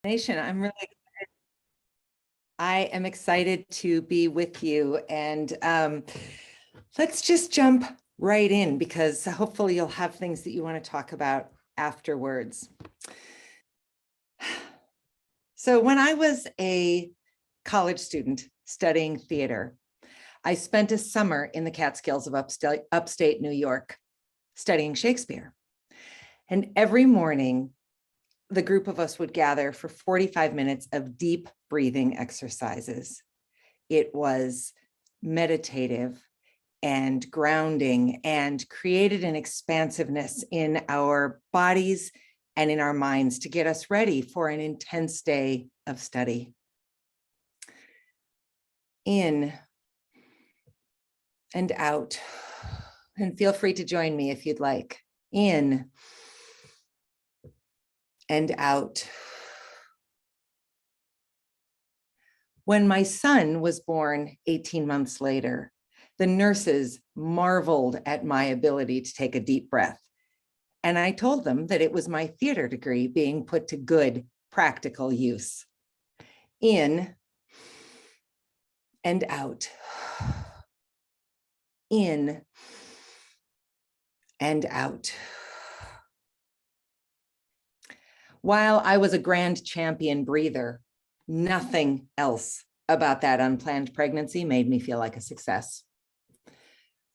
Nation, I am excited to be with you, and let's just jump right in because hopefully you'll have things that you want to talk about afterwards. So when I was a college student studying theater, I spent a summer in the Catskills of upstate New York studying Shakespeare. And every morning, the group of us would gather for 45 minutes of deep breathing exercises. It was meditative and grounding and created an expansiveness in our bodies and in our minds to get us ready for an intense day of study. In and out. And feel free to join me if you'd like. In and out. When my son was born 18 months later, the nurses marveled at my ability to take a deep breath. And I told them that it was my theater degree being put to good practical use. In and out. In and out. While I was a grand champion breather, nothing else about that unplanned pregnancy made me feel like a success.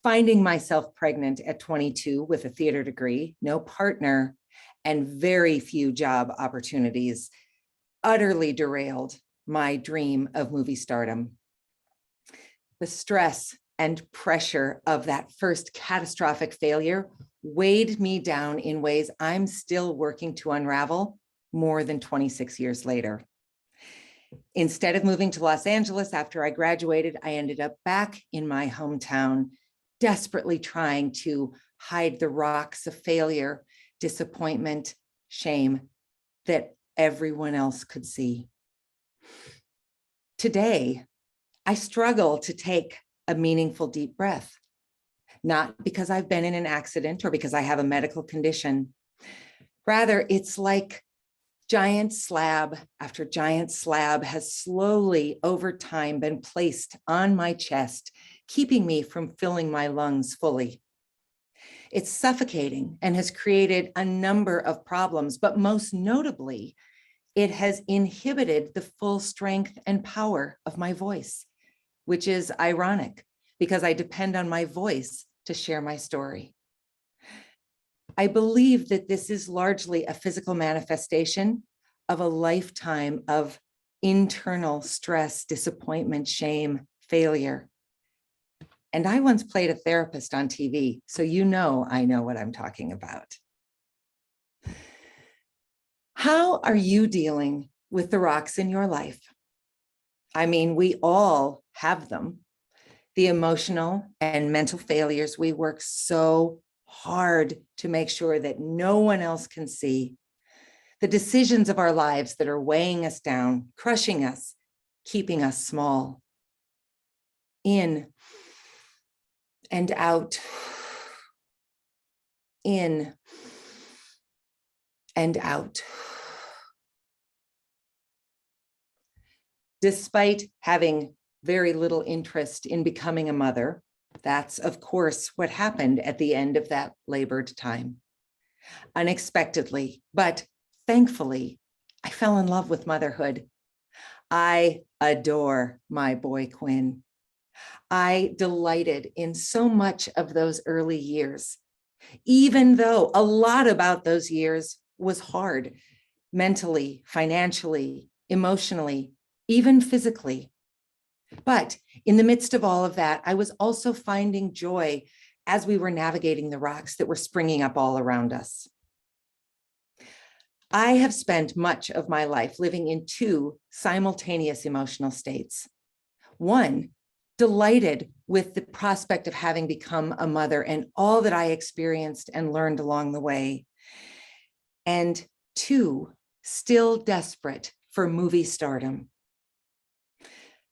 Finding myself pregnant at 22 with a theater degree, no partner, and very few job opportunities utterly derailed my dream of movie stardom. The stress and pressure of that first catastrophic failure weighed me down in ways I'm still working to unravel more than 26 years later. Instead of moving to Los Angeles after I graduated, I ended up back in my hometown, desperately trying to hide the rocks of failure, disappointment, shame that everyone else could see. Today, I struggle to take a meaningful deep breath, not because I've been in an accident or because I have a medical condition. Rather, it's like giant slab after giant slab has slowly over time been placed on my chest, keeping me from filling my lungs fully. It's suffocating and has created a number of problems, but most notably, it has inhibited the full strength and power of my voice, which is ironic because I depend on my voice to share my story. I believe that this is largely a physical manifestation of a lifetime of internal stress, disappointment, shame, failure. And I once played a therapist on TV, so you know I know what I'm talking about. How are you dealing with the rocks in your life? I mean, we all have them. The emotional and mental failures we work so hard to make sure that no one else can see. The decisions of our lives that are weighing us down, crushing us, keeping us small. In and out. In and out. Despite having very little interest in becoming a mother, that's of course what happened at the end of that labored time. Unexpectedly, but thankfully, I fell in love with motherhood. I adore my boy Quinn. I delighted in so much of those early years, even though a lot about those years was hard, mentally, financially, emotionally, even physically. But in the midst of all of that, I was also finding joy as we were navigating the rocks that were springing up all around us. I have spent much of my life living in two simultaneous emotional states. One, delighted with the prospect of having become a mother and all that I experienced and learned along the way. And two, still desperate for movie stardom.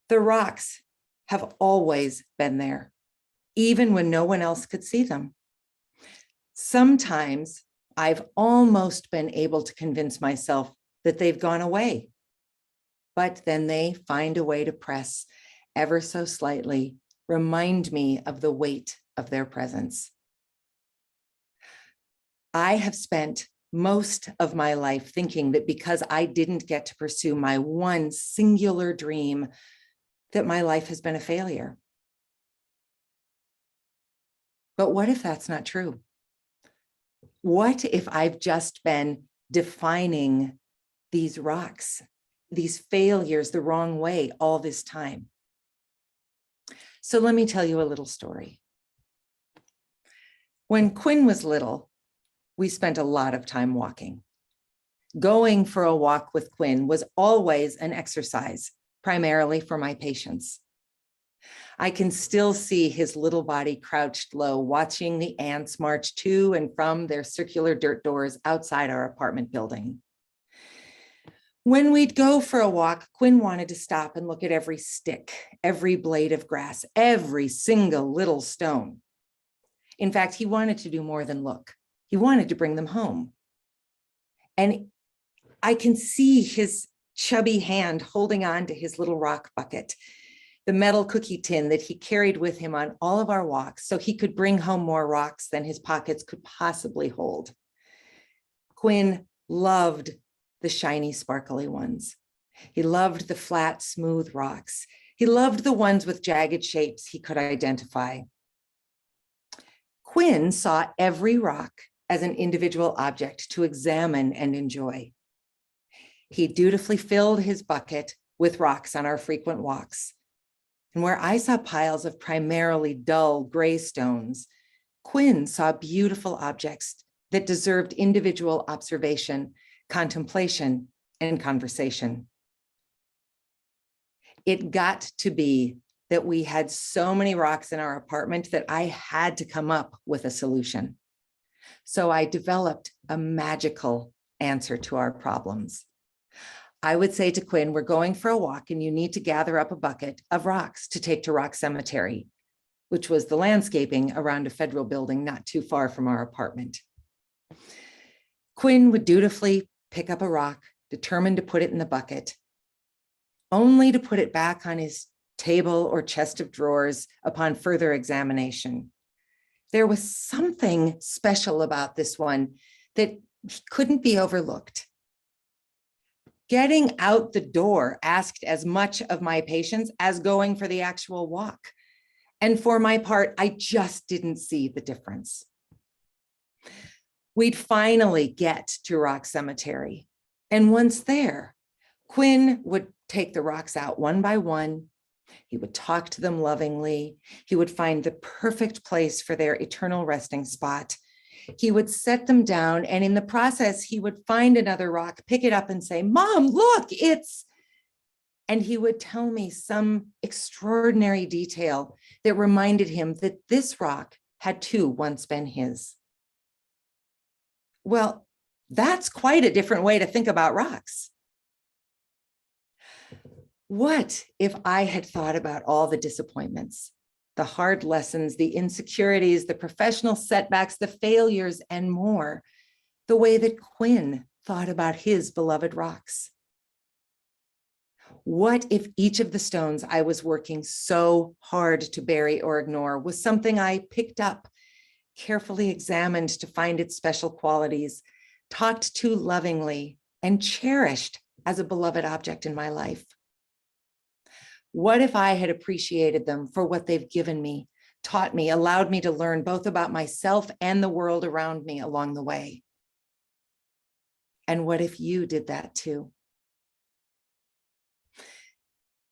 The rocks have always been there, even when no one else could see them. Sometimes I've almost been able to convince myself that they've gone away. But then they find a way to press ever so slightly, remind me of the weight of their presence. I have spent most of my life thinking that because I didn't get to pursue my one singular dream, that my life has been a failure. But what if that's not true? What if I've just been defining these rocks, these failures the wrong way all this time? So let me tell you a little story. When Quinn was little, we spent a lot of time walking. Going for a walk with Quinn was always an exercise, primarily for my patients. I can still see his little body crouched low, watching the ants march to and from their circular dirt doors outside our apartment building. When we'd go for a walk, Quinn wanted to stop and look at every stick, every blade of grass, every single little stone. In fact, he wanted to do more than look. He wanted to bring them home. And I can see his chubby hand holding on to his little rock bucket, the metal cookie tin that he carried with him on all of our walks so he could bring home more rocks than his pockets could possibly hold. Quinn loved the shiny, sparkly ones. He loved the flat, smooth rocks. He loved the ones with jagged shapes he could identify. Quinn saw every rock as an individual object to examine and enjoy. He dutifully filled his bucket with rocks on our frequent walks. And where I saw piles of primarily dull gray stones, Quinn saw beautiful objects that deserved individual observation, contemplation, and conversation. It got to be that we had so many rocks in our apartment that I had to come up with a solution. So I developed a magical answer to our problems. I would say to Quinn, we're going for a walk and you need to gather up a bucket of rocks to take to Rock Cemetery, which was the landscaping around a federal building not too far from our apartment. Quinn would dutifully pick up a rock, determined to put it in the bucket, only to put it back on his table or chest of drawers upon further examination. There was something special about this one that couldn't be overlooked. Getting out the door asked as much of my patients as going for the actual walk. And for my part, I just didn't see the difference. We'd finally get to Rock Cemetery. And once there, Quinn would take the rocks out one by one. He would talk to them lovingly. He would find the perfect place for their eternal resting spot. He would set them down, and in the process, he would find another rock, pick it up and say, "Mom, look, it's..." And he would tell me some extraordinary detail that reminded him that this rock had too once been his. Well, that's quite a different way to think about rocks. What if I had thought about all the disappointments, the hard lessons, the insecurities, the professional setbacks, the failures, and more, the way that Quinn thought about his beloved rocks? What if each of the stones I was working so hard to bury or ignore was something I picked up, carefully examined to find its special qualities, talked to lovingly, and cherished as a beloved object in my life? What if I had appreciated them for what they've given me, taught me, allowed me to learn both about myself and the world around me along the way? And what if you did that too?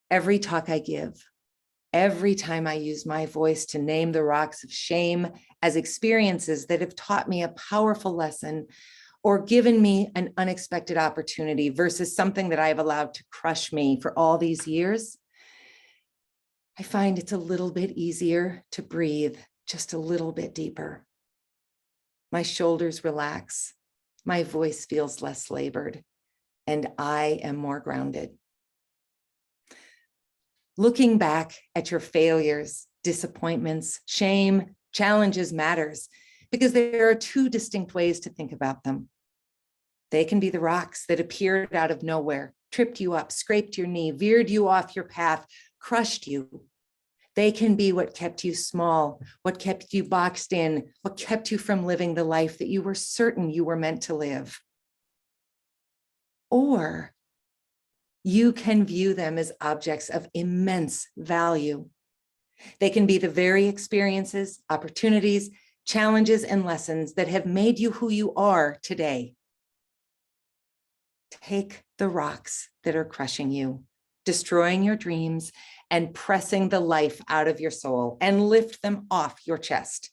Every talk I give, every time I use my voice to name the rocks of shame as experiences that have taught me a powerful lesson or given me an unexpected opportunity versus something that I have allowed to crush me for all these years, I find it's a little bit easier to breathe just a little bit deeper. My shoulders relax, my voice feels less labored, and I am more grounded. Looking back at your failures, disappointments, shame, challenges matters because there are two distinct ways to think about them. They can be the rocks that appeared out of nowhere, tripped you up, scraped your knee, veered you off your path, crushed you. They can be what kept you small, what kept you boxed in, what kept you from living the life that you were certain you were meant to live. Or you can view them as objects of immense value. They can be the very experiences, opportunities, challenges, and lessons that have made you who you are today. Take the rocks that are crushing you, destroying your dreams, and pressing the life out of your soul, and lift them off your chest.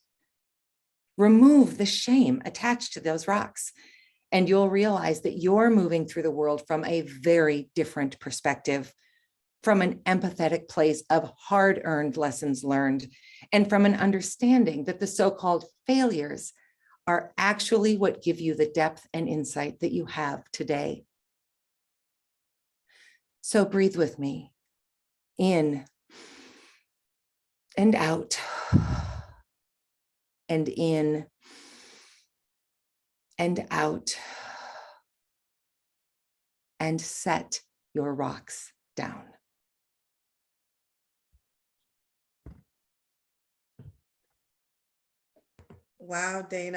Remove the shame attached to those rocks, and you'll realize that you're moving through the world from a very different perspective, from an empathetic place of hard-earned lessons learned, and from an understanding that the so-called failures are actually what give you the depth and insight that you have today. So breathe with me, in and out, and in and out, and set your rocks down. Wow, Dana.